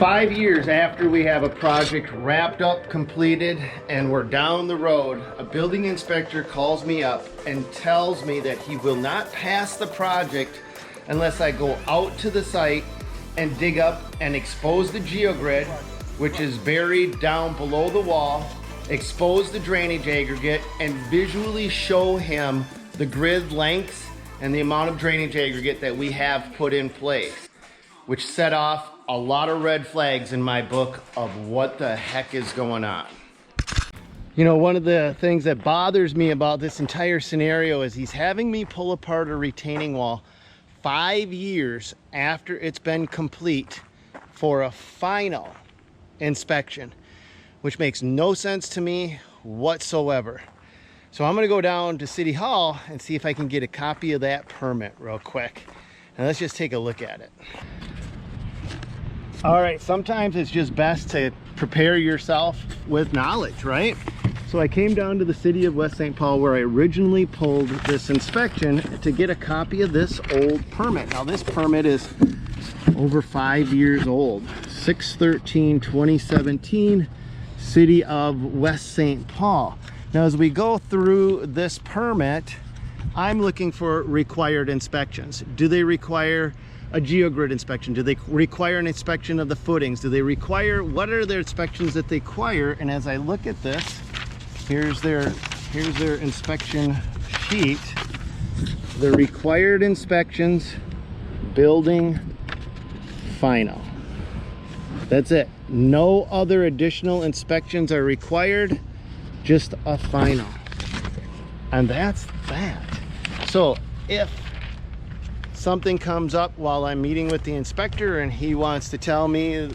5 years after we have a project wrapped up, completed, and we're down the road, a building inspector calls me up and tells me that he will not pass the project unless I go out to the site and dig up and expose the geogrid, which is buried down below the wall, expose the drainage aggregate, and visually show him the grid lengths and the amount of drainage aggregate that we have put in place, which set off a lot of red flags in my book of what the heck is going on. You know, one of the things that bothers me about this entire scenario is he's having me pull apart a retaining wall 5 years after it's been complete for a final inspection, which makes no sense to me whatsoever. So I'm gonna go down to City Hall and see if I can get a copy of that permit real quick. And let's just take a look at it. All right, sometimes it's just best to prepare yourself with knowledge, right? So I came down to the city of West St. Paul where I originally pulled this inspection to get a copy of this old permit. Now this permit is over 5 years old. 6/13/2017, city of West St. Paul. Now as we go through this permit, I'm looking for required inspections. Do they require a geogrid inspection? Do they require an inspection of the footings? Do they require, what are their inspections that they require? And as I look at this, here's their inspection sheet. The required inspections, building final. That's it. No other additional inspections are required, just a final. And that's that. So if something comes up while I'm meeting with the inspector and he wants to tell me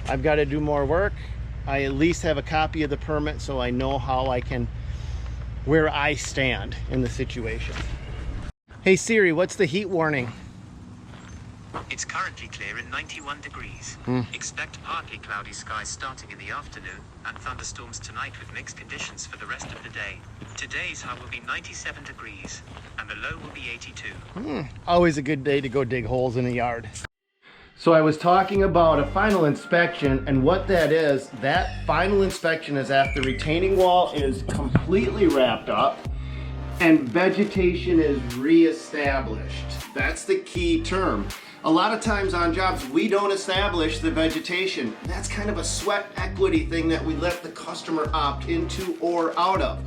I've got to do more work, I at least have a copy of the permit so I know where I stand in the situation. Hey Siri, what's the heat warning? It's currently clear at 91 degrees. Expect partly cloudy skies starting in the afternoon and thunderstorms tonight with mixed conditions for the rest of the day. Today's high will be 97 degrees and the low will be 82. Always a good day to go dig holes in the yard. So I was talking about a final inspection, and what that is, that final inspection is after the retaining wall is completely wrapped up and vegetation is reestablished. That's the key term. A lot of times on jobs, we don't establish the vegetation. That's kind of a sweat equity thing that we let the customer opt into or out of.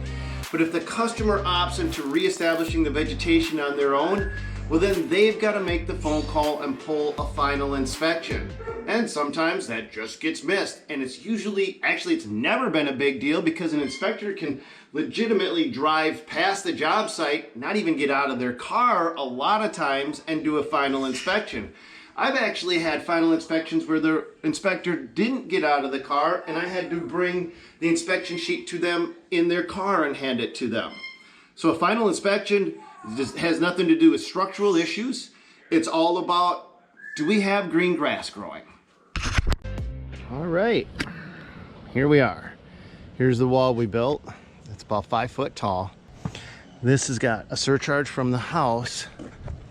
But if the customer opts into reestablishing the vegetation on their own, well then they've got to make the phone call and pull a final inspection. And sometimes that just gets missed. And it's usually, actually it's never been a big deal because an inspector can legitimately drive past the job site, not even get out of their car a lot of times, and do a final inspection. I've actually had final inspections where the inspector didn't get out of the car and I had to bring the inspection sheet to them in their car and hand it to them. So a final inspection just has nothing to do with structural issues. It's all about, do we have green grass growing? All right, here we are. Here's the wall we built. It's about 5 foot tall. This has got a surcharge from the house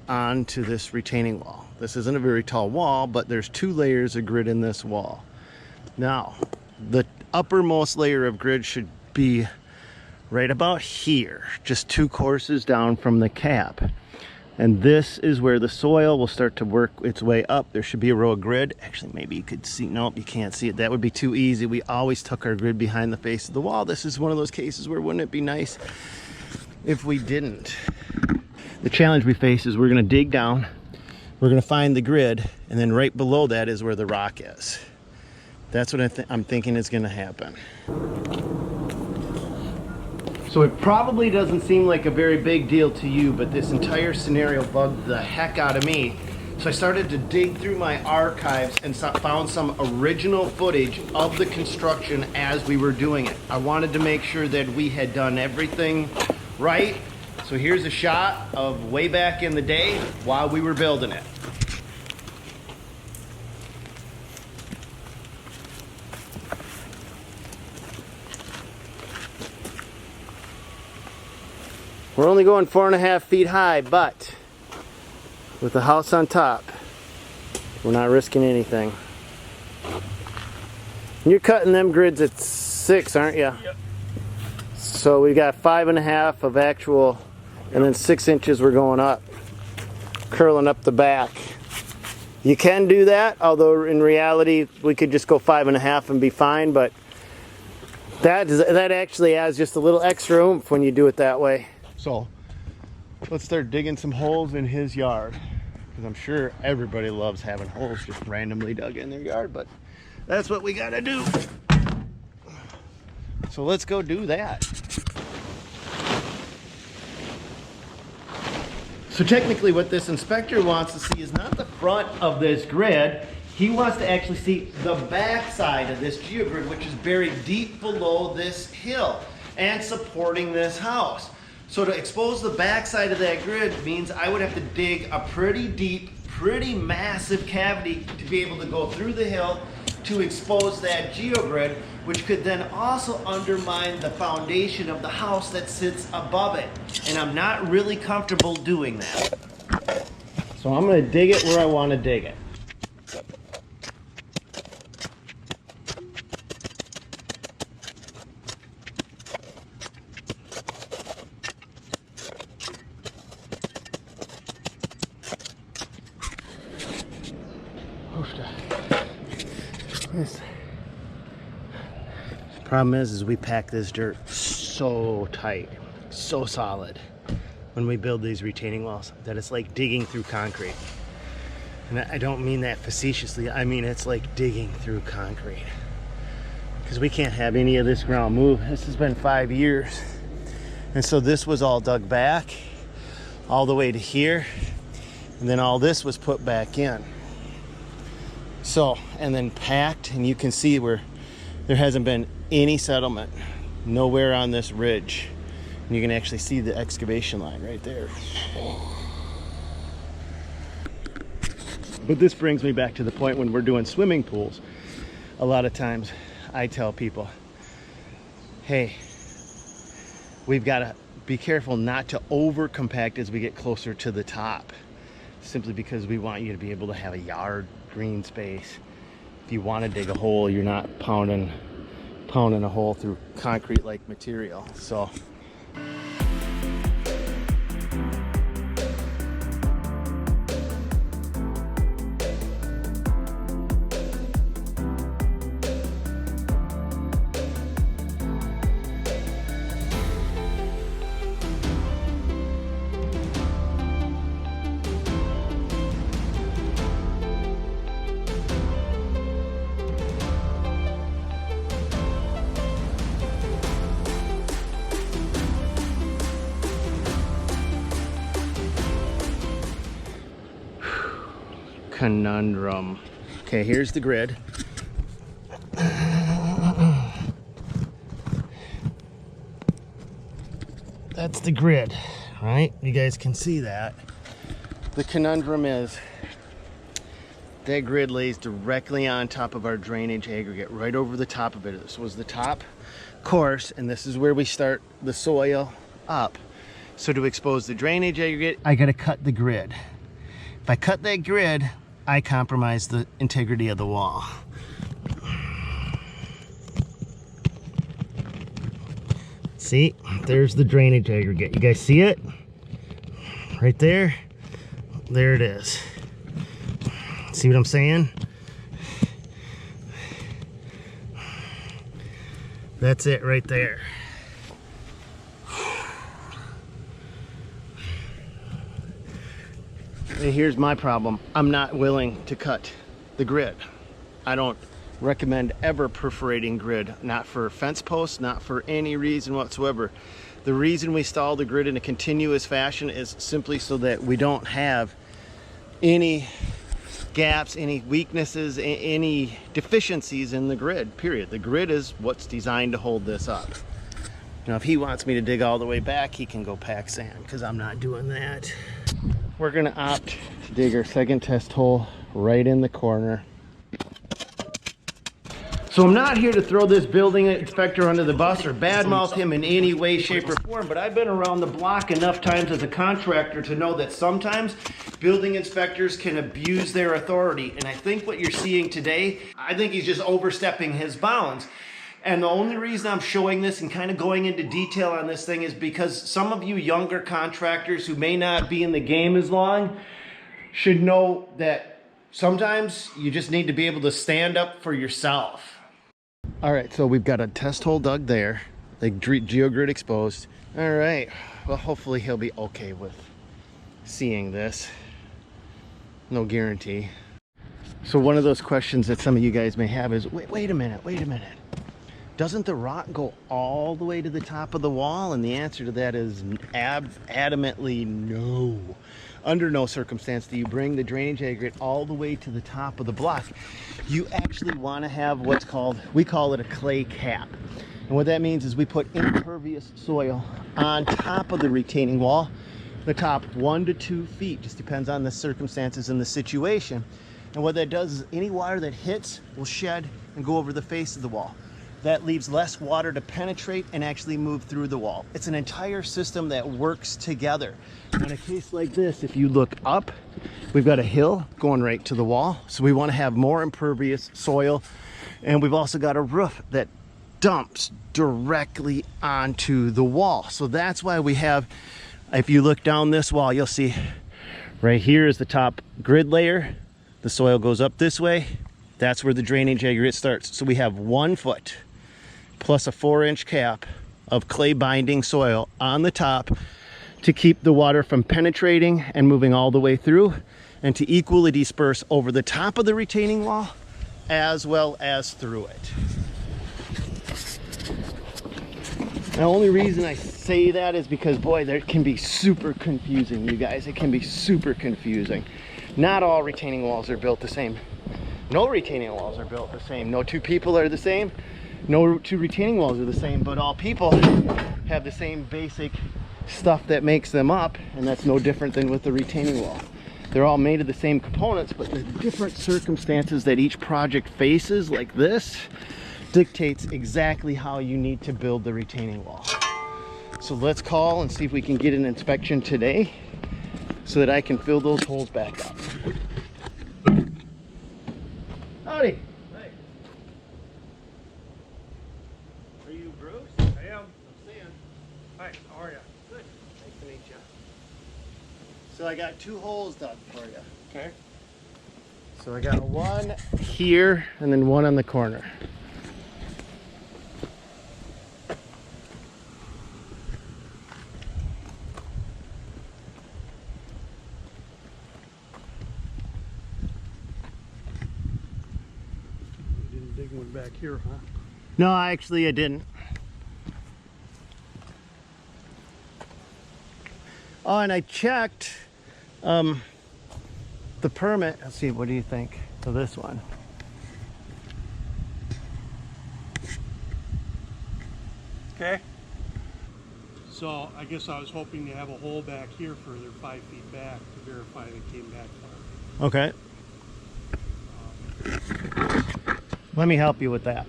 onto this retaining wall. This isn't a very tall wall, but there's 2 layers of grid in this wall. Now, the uppermost layer of grid should be right about here, just 2 courses down from the cap. And this is where the soil will start to work its way up. There should be a row of grid. Actually, maybe you could see, nope, you can't see it. That would be too easy. We always tuck our grid behind the face of the wall. This is one of those cases where wouldn't it be nice if we didn't? The challenge we face is we're gonna dig down, we're gonna find the grid, and then right below that is where the rock is. That's what I'm thinking is gonna happen. So it probably doesn't seem like a very big deal to you, but this entire scenario bugged the heck out of me. So I started to dig through my archives and found some original footage of the construction as we were doing it. I wanted to make sure that we had done everything right. So here's a shot of way back in the day while we were building it. We're only going 4.5 feet high, but with the house on top, we're not risking anything. You're cutting them grids at 6, aren't you? Yep. So we got 5.5 of actual, and then 6 inches we're going up, curling up the back. You can do that, although in reality we could just go 5.5 and be fine, but that actually adds just a little extra oomph when you do it that way. So let's start digging some holes in his yard, because I'm sure everybody loves having holes just randomly dug in their yard, but that's what we gotta do. So let's go do that. So technically what this inspector wants to see is not the front of this grid. He wants to actually see the back side of this geogrid, which is buried deep below this hill and supporting this house. So to expose the back side of that grid means I would have to dig a pretty deep, pretty massive cavity to be able to go through the hill to expose that geogrid, which could then also undermine the foundation of the house that sits above it. And I'm not really comfortable doing that. So I'm gonna dig it where I wanna dig it. Problem is we pack this dirt so tight, so solid when we build these retaining walls that it's like digging through concrete. And I don't mean that facetiously, I mean it's like digging through concrete. Because we can't have any of this ground move. This has been 5 years. And so this was all dug back all the way to here, and then all this was put back in. So, and then packed, and you can see where there hasn't been any settlement, nowhere on this ridge. And you can actually see the excavation line right there. But this brings me back to the point when we're doing swimming pools. A lot of times I tell people, hey, we've got to be careful not to over compact as we get closer to the top, simply because we want you to be able to have a yard green space. If you want to dig a hole, you're not pounding a hole through concrete like material. So conundrum. Okay, here's the grid. That's the grid, right? You guys can see that. The conundrum is that grid lays directly on top of our drainage aggregate, right over the top of it. This was the top course, and this is where we start the soil up. So to expose the drainage aggregate, I gotta cut the grid. If I cut that grid, I compromise the integrity of the wall. See, there's the drainage aggregate. You guys see it? Right there? There it is. See what I'm saying? That's it right there. And here's my problem. I'm not willing to cut the grid. I don't recommend ever perforating grid, not for fence posts, not for any reason whatsoever. The reason we stall the grid in a continuous fashion is simply so that we don't have any gaps, any weaknesses, any deficiencies in the grid, period. The grid is what's designed to hold this up. Now, if he wants me to dig all the way back, he can go pack sand, because I'm not doing that. We're gonna opt to dig our second test hole right in the corner. So I'm not here to throw this building inspector under the bus or badmouth him in any way, shape, or form, but I've been around the block enough times as a contractor to know that sometimes building inspectors can abuse their authority. And I think what you're seeing today, I think he's just overstepping his bounds. And the only reason I'm showing this and kind of going into detail on this thing is because some of you younger contractors who may not be in the game as long should know that sometimes you just need to be able to stand up for yourself. All right, so we've got a test hole dug there, like geogrid exposed. All right, well, hopefully he'll be okay with seeing this. No guarantee. So one of those questions that some of you guys may have is, wait a minute. Doesn't the rock go all the way to the top of the wall? And the answer to that is adamantly no. Under no circumstance do you bring the drainage aggregate all the way to the top of the block. You actually want to have what's called, we call it a clay cap. And what that means is we put impervious soil on top of the retaining wall, the top 1 to 2 feet, just depends on the circumstances and the situation. And what that does is any water that hits will shed and go over the face of the wall. That leaves less water to penetrate and actually move through the wall. It's an entire system that works together. In a case like this, if you look up, we've got a hill going right to the wall. So we want to have more impervious soil. And we've also got a roof that dumps directly onto the wall. So that's why we have, if you look down this wall, you'll see right here is the top grid layer. The soil goes up this way. That's where the drainage aggregate starts. So we have 1 foot plus a 4-inch cap of clay binding soil on the top to keep the water from penetrating and moving all the way through, and to equally disperse over the top of the retaining wall as well as through it. The only reason I say that is because, boy, that can be super confusing, you guys. It can be super confusing. Not all retaining walls are built the same. No retaining walls are built the same. No two people are the same. No two retaining walls are the same, but all people have the same basic stuff that makes them up, and that's no different than with the retaining wall. They're all made of the same components, but the different circumstances that each project faces, like this, dictates exactly how you need to build the retaining wall. So let's call and see if we can get an inspection today so that I can fill those holes back up. Howdy. Hey. Are you Bruce? I am. I'm Stan. Hi, how are you? Good. Nice to meet you. So I got 2 holes dug for you. Okay. So I got one here and then one on the corner. Big one back here, huh? No, actually I didn't. Oh, and I checked the permit. Let's see, what do you think of this one? Okay. So I guess I was hoping to have a hole back here further 5 feet back to verify they came back far. Okay. Let me help you with that.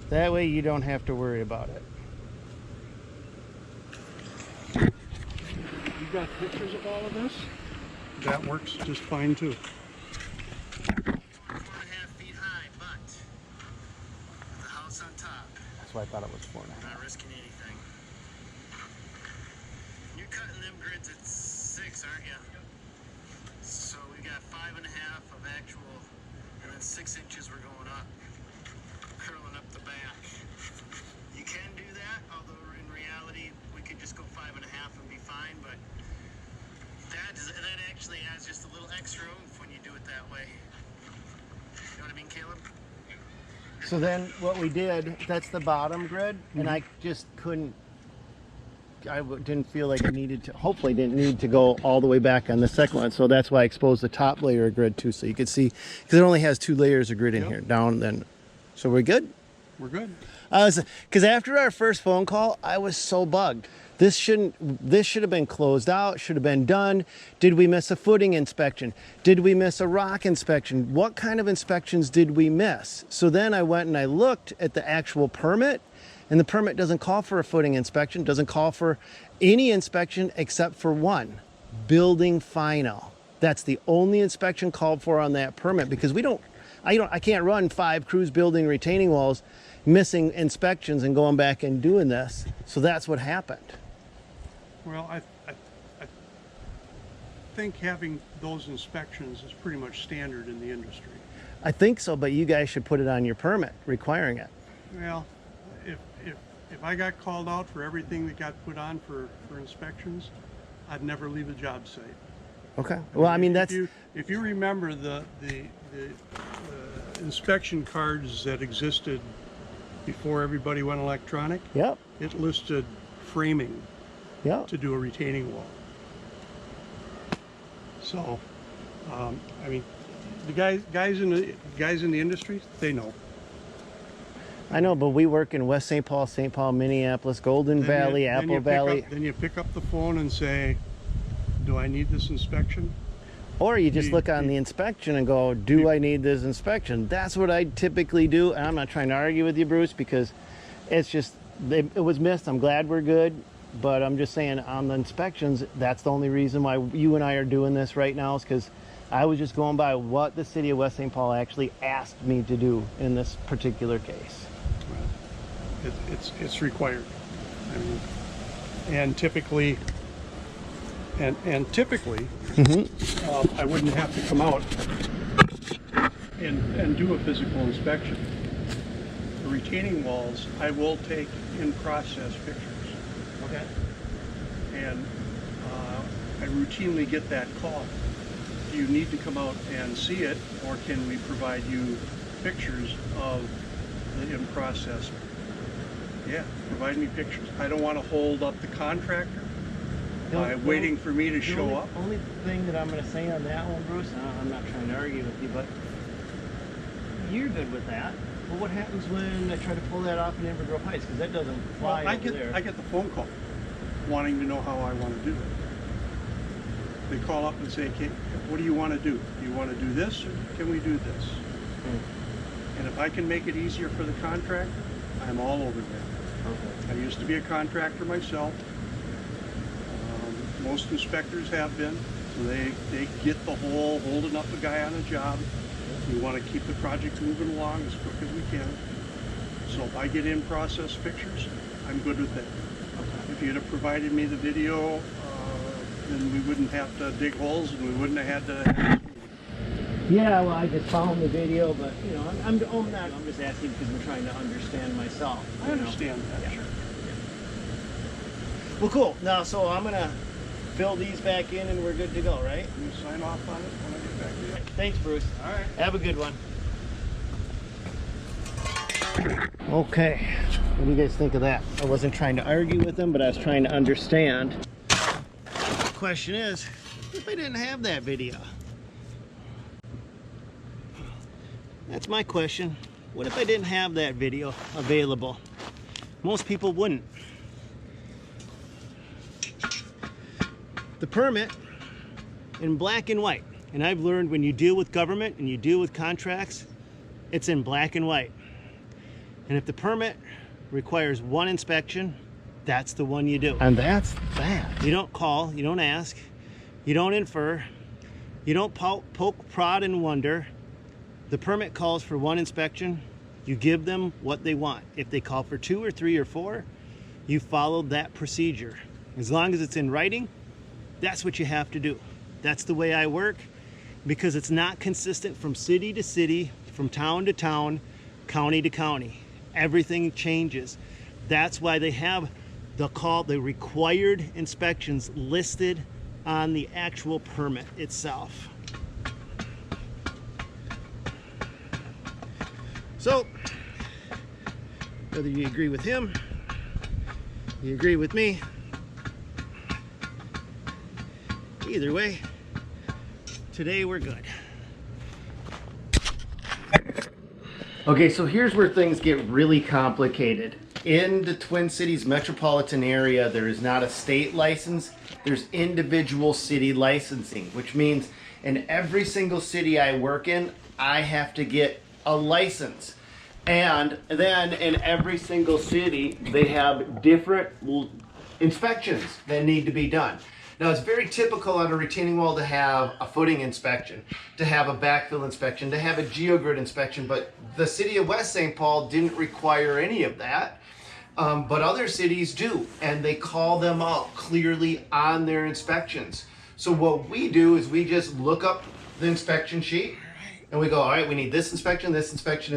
That way you don't have to worry about it. You got pictures of all of this? That works just fine too. 4.5 feet high, but the house on top. That's why I thought it was 4.5. Not risking anything. You're cutting them grids at 6, aren't you? So we got 5.5 of actual, and then 6 inches we're going up, curling up the back. You can do that, although in reality we could just go 5.5 and be fine, but that actually adds just a little extra oomph when you do it that way. You know what I mean, Caleb? So then what we did, that's the bottom grid, and I just couldn't, didn't feel like it needed to, hopefully didn't need to go all the way back on the second one. So that's why I exposed the top layer of grid too, so you could see, because it only has 2 layers of grid in here, down then. So we're good? We're good. Because after our first phone call, I was so bugged. This should have been closed out, should have been done. Did we miss a footing inspection? Did we miss a rock inspection? What kind of inspections did we miss? So then I went and I looked at the actual permit, and the permit doesn't call for a footing inspection, doesn't call for Any inspection except for one, building final. That's the only inspection called for on that permit, because I can't run 5 crews building retaining walls, missing inspections and going back and doing this. So that's what happened. Well, I think having those inspections is pretty much standard in the industry. I think so, but you guys should put it on your permit requiring it. Well, if I got called out for everything that got put on for inspections, I'd never leave a job site. Okay. Well, I mean, that's... If you remember the inspection cards that existed before everybody went electronic, Yep. it listed framing Yep. to do a retaining wall. So, I mean, the guys in the industry, they know. I know, but we work in West St. Paul, Minneapolis, Golden Valley, Apple Valley. Then you pick up the phone and say, do I need this inspection? Or you just look on the inspection and go, do I need this inspection? That's what I typically do. And I'm not trying to argue with you, Bruce, because it's just, it was missed. I'm glad we're good. But I'm just saying, on the inspections, that's the only reason why you and I are doing this right now, is because I was just going by what the city of West St. Paul actually asked me to do in this particular case. Well, it's required. I mean, and typically, I wouldn't have to come out and do a physical inspection. The retaining walls, I will take in-process pictures. Okay. And I routinely get that call. Do you need to come out and see it, or can we provide you pictures of the in-process? Yeah, provide me pictures. I don't want to hold up the contractor by waiting for me to show up. The only thing that I'm going to say on that one, Bruce, and I'm not trying to argue with you, but you're good with that. Well, what happens when I try to pull that off in Inver Grove Heights? Because that doesn't fly Well, over there. I get the phone call wanting to know how I want to do it. They call up and say, okay, what do you want to do? Do you want to do this, or can we do this? And if I can make it easier for the contractor, I'm all over that. Okay. I used to be a contractor myself. Most inspectors have been, so they get the whole holding up a guy on a job. We want to keep the project moving along as quick as we can. So if I get in-process pictures, I'm good with that. Okay. If you'd have provided me the video, then we wouldn't have to dig holes and we wouldn't have had to... Yeah, well, I just found the video, but, you know, I'm just asking because I'm trying to understand myself. I understand that, yeah. Sure. Yeah. Well, cool. Now, so I'm going to fill these back in and we're good to go, right? You sign off on it when I get back to you. Thanks, Bruce. All right. Have a good one. Okay, what do you guys think of that? I wasn't trying to argue with them, but I was trying to understand. The question is, what if I didn't have that video? That's my question. What if I didn't have that video available? Most people wouldn't. The permit in black and white. And I've learned when you deal with government and you deal with contracts, it's in black and white. And if the permit requires one inspection, that's the one you do. And that's that. You don't call, you don't ask, you don't infer, you don't poke, prod, and wonder. The permit calls for one inspection. You give them what they want. If they call for 2 or 3 or 4, you follow that procedure. As long as it's in writing, that's what you have to do. That's the way I work, because it's not consistent from city to city, from town to town, county to county. Everything changes. That's why they have the required inspections listed on the actual permit itself. So, whether you agree with him, you agree with me, either way, today we're good. Okay, so here's where things get really complicated. In the Twin Cities metropolitan area, there is not a state license, there's individual city licensing, which means in every single city I work in, I have to get a license. And then in every single city, they have different inspections that need to be done. Now, it's very typical on a retaining wall to have a footing inspection, to have a backfill inspection, to have a geogrid inspection, but the city of West St. Paul didn't require any of that. But other cities do, and they call them out clearly on their inspections. So what we do is we just look up the inspection sheet and we go, all right, we need this inspection, and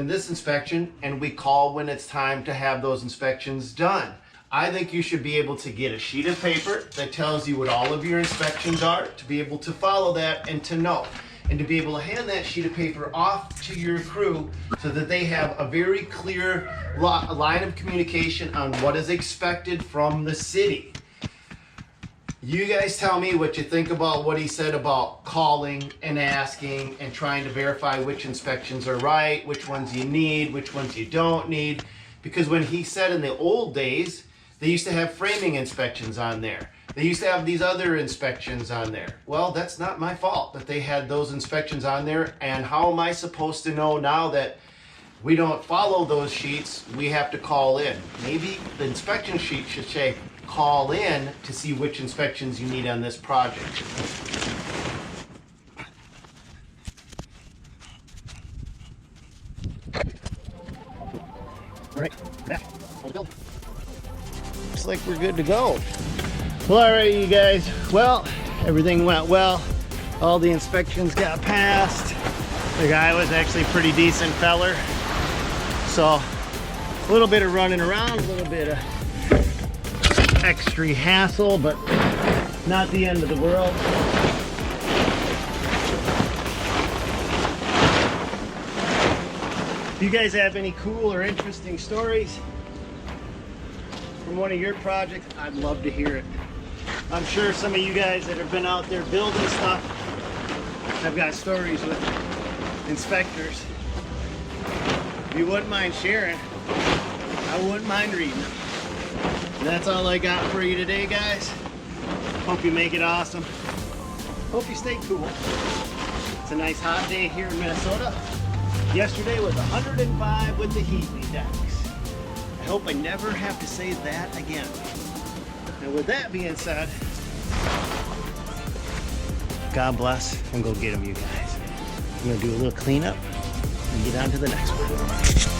this inspection, and we call when it's time to have those inspections done. I think you should be able to get a sheet of paper that tells you what all of your inspections are, to be able to follow that and to know. And to be able to hand that sheet of paper off to your crew so that they have a very clear line of communication on what is expected from the city. You guys tell me what you think about what he said about calling and asking and trying to verify which inspections are right, which ones you need, which ones you don't need. Because when he said in the old days, they used to have framing inspections on there. They used to have these other inspections on there. Well, that's not my fault that they had those inspections on there. And how am I supposed to know now that we don't follow those sheets? We have to call in. Maybe the inspection sheet should say, call in to see which inspections you need on this project. All right, back. Looks like we're good to go. Well, all right, you guys. Well, everything went well. All the inspections got passed. The guy was actually a pretty decent feller. So, a little bit of running around, a little bit of extra hassle, but not the end of the world. If you guys have any cool or interesting stories from one of your projects, I'd love to hear it. I'm sure some of you guys that have been out there building stuff have got stories with inspectors. If you wouldn't mind sharing, I wouldn't mind reading them. And that's all I got for you today, guys. Hope you make it awesome. Hope you stay cool. It's a nice hot day here in Minnesota. Yesterday was 105 with the heat index. I hope I never have to say that again. And with that being said, God bless, and go get them, you guys. I'm gonna do a little cleanup and get on to the next one.